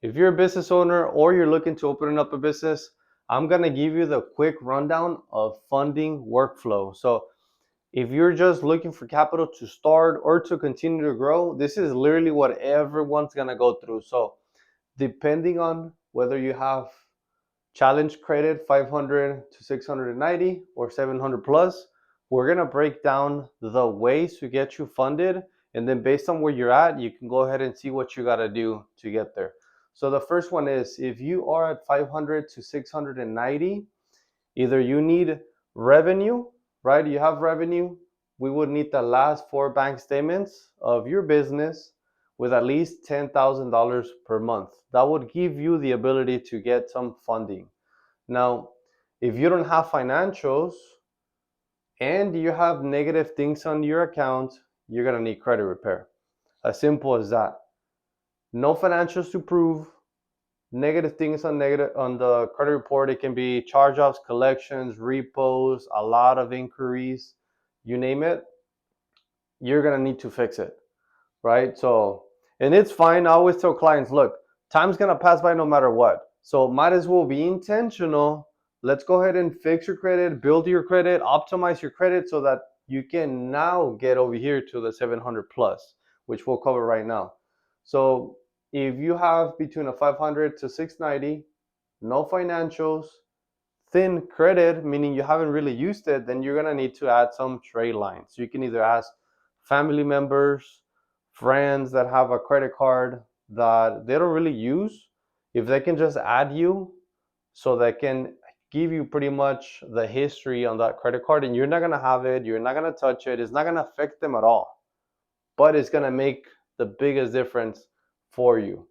If you're a business owner or you're looking to open up a business, I'm going to give you the quick rundown of funding workflow. So if you're just looking for capital to start or to continue to grow, this is literally what everyone's going to go through. So depending on whether you have challenge credit 500 to 690 or 700 plus, we're going to break down the ways to get you funded, and then based on where you're at, you can go ahead and see what you got to do to get there. So the first one is, if you are at 500 to 690, either you need revenue, right? You have revenue. We would need the last 4 bank statements of your business with at least $10,000 per month. That would give you the ability to get some funding. Now, if you don't have financials and you have negative things on your account, you're gonna need credit repair. As simple as that. No financials to prove, negative things on the credit report. It can be charge-offs, collections, repos, a lot of inquiries, you name it. You're gonna need to fix it, right? So, and it's fine. I always tell clients, look, time's gonna pass by no matter what. So might as well be intentional. Let's go ahead and fix your credit, build your credit, optimize your credit so that you can now get over here to the 700 plus, which we'll cover right now. So if you have between a 500 to 690, no financials, thin credit, meaning you haven't really used it, then you're gonna need to add some trade lines. You can either ask family members, friends that have a credit card that they don't really use, if they can just add you so they can give you pretty much the history on that credit card, and you're not gonna have it, you're not gonna touch it, it's not gonna affect them at all, but it's gonna make the biggest difference for you.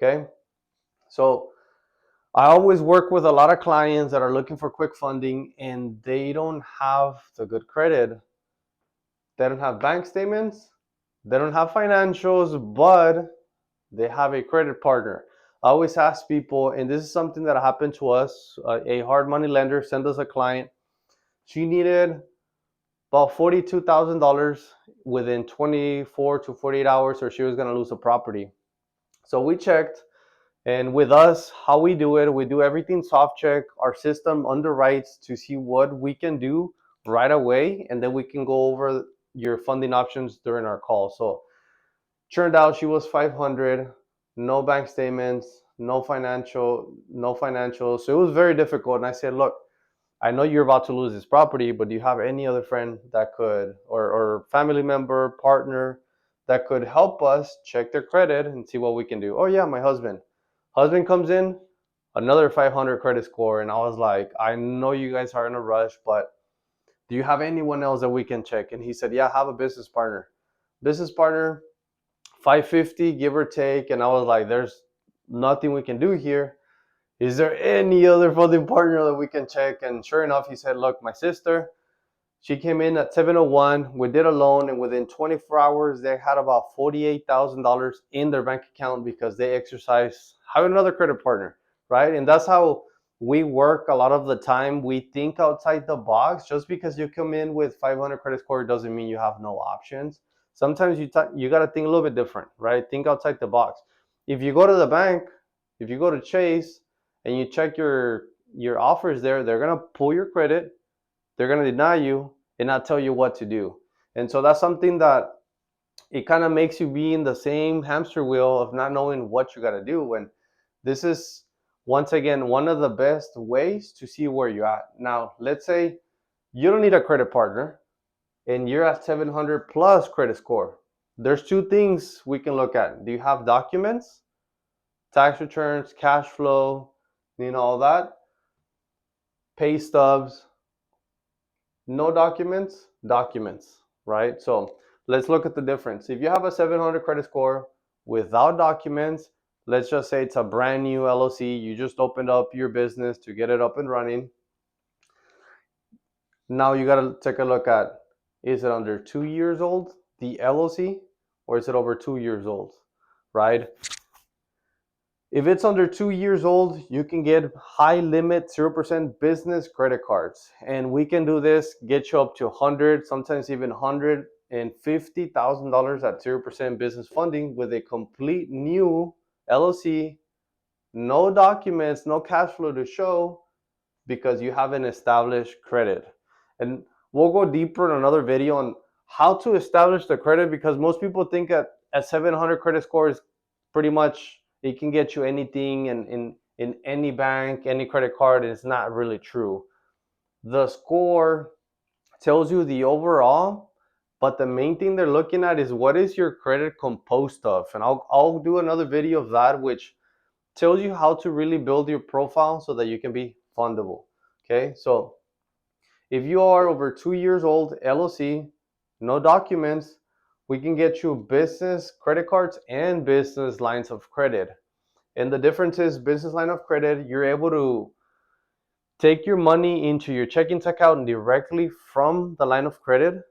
Okay, so I always work with a lot of clients that are looking for quick funding and they don't have the good credit. They don't have bank statements, they don't have financials, but they have a credit partner. I always ask people, and this is something that happened to us. A hard money lender sent us a client. She needed about $42,000 within 24 to 48 hours, or she was going to lose a property. So we checked. And with us, how we do it, we do everything soft check. Our system underwrites to see what we can do right away, and then we can go over your funding options during our call. So turned out she was 500, no bank statements, no financial. So it was very difficult. And I said, look, I know you're about to lose this property, but do you have any other friend that could, or family member, partner that could help us check their credit and see what we can do? Oh yeah, my husband. Husband comes in, another 500 credit score. And I was like, I know you guys are in a rush, but do you have anyone else that we can check? And he said, yeah, I have a business partner. Business partner, 550, give or take. And I was like, there's nothing we can do here. Is there any other funding partner that we can check? And sure enough, he said, look, my sister, she came in at 701. We did a loan, and within 24 hours, they had about $48,000 in their bank account because they exercised having another credit partner, right? And that's how we work a lot of the time. We think outside the box. Just because you come in with 500 credit score doesn't mean you have no options. Sometimes you got to think a little bit different, right? Think outside the box. If you go to the bank, if you go to Chase and you check your offers there, they're gonna pull your credit, they're going to deny you and not tell you what to do. And so that's something that it kind of makes you be in the same hamster wheel of not knowing what you got to do. And this is, once again, one of the best ways to see where you're at. Now, let's say you don't need a credit partner and you're at 700 plus credit score. There's two things we can look at. Do you have documents, tax returns, cash flow, all that, pay stubs? No documents, documents, right? So let's look at the difference. If you have a 700 credit score without documents, let's just say it's a brand new LLC, you just opened up your business to get it up and running. Now you got to take a look at, is it under 2 years old, the LLC, or is it over 2 years old, right? If it's under 2 years old, you can get high limit 0% business credit cards. And we can do this, get you up to 100, sometimes even $150,000 at 0% business funding with a complete new LLC, no documents, no cash flow to show because you haven't established credit. And we'll go deeper in another video on how to establish the credit, because most people think at 700 credit score is pretty much it can get you anything in any bank, any credit card. It's not really true. The score tells you the overall, but the main thing they're looking at is what is your credit composed of. And I'll do another video of that, which tells you how to really build your profile so that you can be fundable. Okay, so if you are over 2 years old, LLC, no documents, we can get you business credit cards and business lines of credit. And the difference is business line of credit, you're able to take your money into your checking account directly from the line of credit.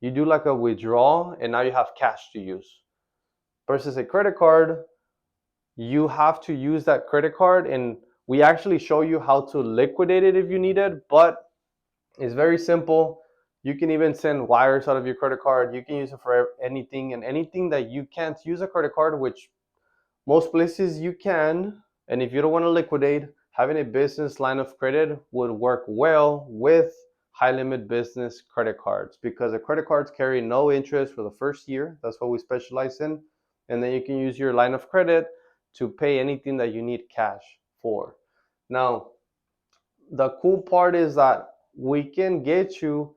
You do like a withdrawal and now you have cash to use. Versus a credit card, you have to use that credit card, and we actually show you how to liquidate it if you need it, but it's very simple. You can even send wires out of your credit card. You can use it for anything, and anything that you can't use a credit card, which most places you can. And if you don't want to liquidate, having a business line of credit would work well with high limit business credit cards, because the credit cards carry no interest for the first year. That's what we specialize in. And then you can use your line of credit to pay anything that you need cash for. Now, the cool part is that we can get you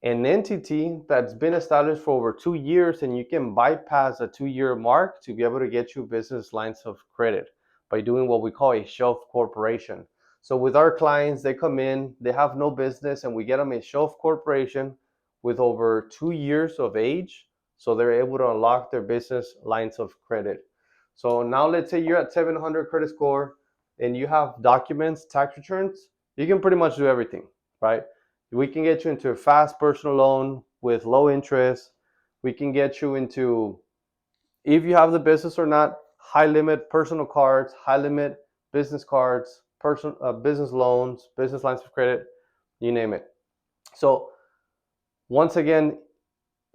an entity that's been established for over 2 years, and you can bypass a 2 year mark to be able to get you business lines of credit by doing what we call a shelf corporation. So with our clients, they come in, they have no business, and we get them a shelf corporation with over 2 years of age, so they're able to unlock their business lines of credit. So now let's say you're at 700 credit score and you have documents, tax returns, you can pretty much do everything, right? We can get you into a fast personal loan with low interest. We can get you into, if you have the business or not, high limit personal cards, high limit business cards, business loans, business lines of credit, you name it. So once again,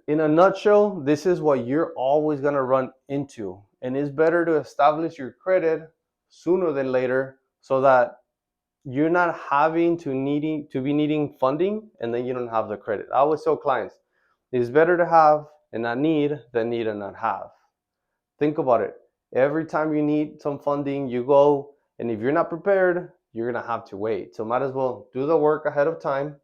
in a nutshell, this is what you're always going to run into. And it's better to establish your credit sooner than later so that you're not having to be needing funding and then you don't have the credit. I always tell clients, it's better to have and not need than need and not have. Think about it. Every time you need some funding, you go, and if you're not prepared, you're gonna have to wait. So might as well do the work ahead of time